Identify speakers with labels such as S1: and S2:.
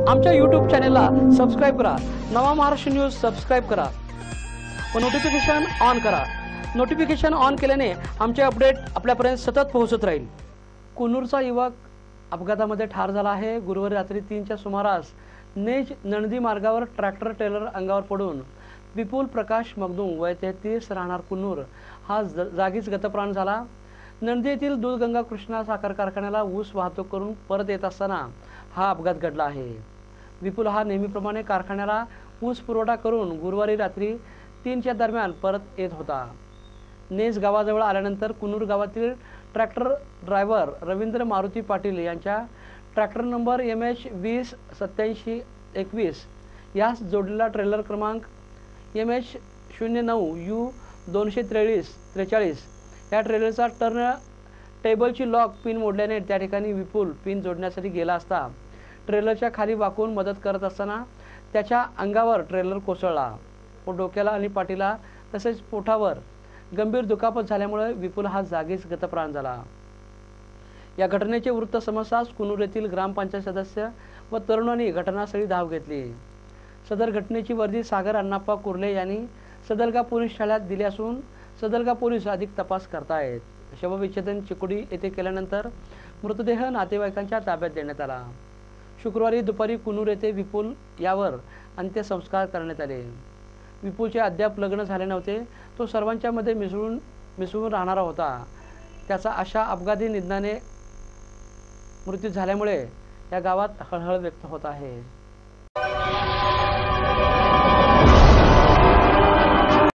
S1: आमच्या यूट्यूब चॅनेलला सबस्क्राईब करा। नवा महाराष्ट्र न्यूज सबस्क्राईब करा व नोटिफिकेशन ऑन करा। नोटिफिकेशन ऑन केल्याने आमचे अपडेट आपल्यापर्यंत सतत पोहोचत राहील। कुन्नूरचा युवक अपघातामध्ये ठार झाला आहे। गुरुवारी रात्री 3च्या सुमारास नेज नंदी मार्गावर ट्रॅक्टर ट्रेलर अंगावर पडून विपुल प्रकाश मगदूम वय 33 राहणार कुन्नूर हा जागीच गतप्राण झाला। नंदी येथील दूधगंगा कृष्णा साखर कारखान्याला ऊस वाहतूक करून परत येत असताना हा अपघात घडला आहे। विपुल हा नेहमीप्रमाणे कारखान्याला ऊस पुरवठा करून गुरुवारी रात्री 3च्या दरम्यान परत येत होता। नेज गावाजवळ आल्यानंतर कुन्नूर गावातील ट्रॅक्टर ड्रायव्हर रवींद्र मारुती पाटील यांच्या ट्रॅक्टर नंबर MH 208721 यास जोडलेला ट्रेलर क्रमांक MH 09U 243 या ट्रेलरचा टर्न टेबलची लॉक पिन मोडल्याने त्या ठिकाणी विपुल पिन जोडण्यासाठी गेला असता ट्रेलरच्या खाली वाकून मदत करत असताना त्याच्या अंगावर ट्रेलर कोसळला व डोक्याला आणि पाठीला तसेच पोटावर गंभीर दुखापत झाल्यामुळे विपुल हा जागीच गतप्राण झाला। या घटनेचे वृत्त समजताच कुन्नूर येथील ग्रामपंचायत सदस्य व तरुणांनी घटनास्थळी धाव घेतली। सदर घटनेची वर्दी सागर अण्णाप्पा कुर्ले यांनी सदलगा पोलीस ठाण्यात दिली असून सदलगा पोलीस अधिक तपास करतायत। शवविच्छेदन चिकोडी येथे केल्यानंतर मृतदेह नातेवाईकांच्या ताब्यात देण्यात आला। शुक्रवारी दुपारी कुन्नूर येथे विपुल यावर अंत्यसंस्कार करण्यात आले। विपुलचे अद्याप लग्न झाले नव्हते। तो सर्वांच्या मध्ये मिसळून राहणारा होता। त्याचा अशा अपघाती निधनाने मृत्यू झाल्यामुळे या गावात हळहळ व्यक्त होत आहे।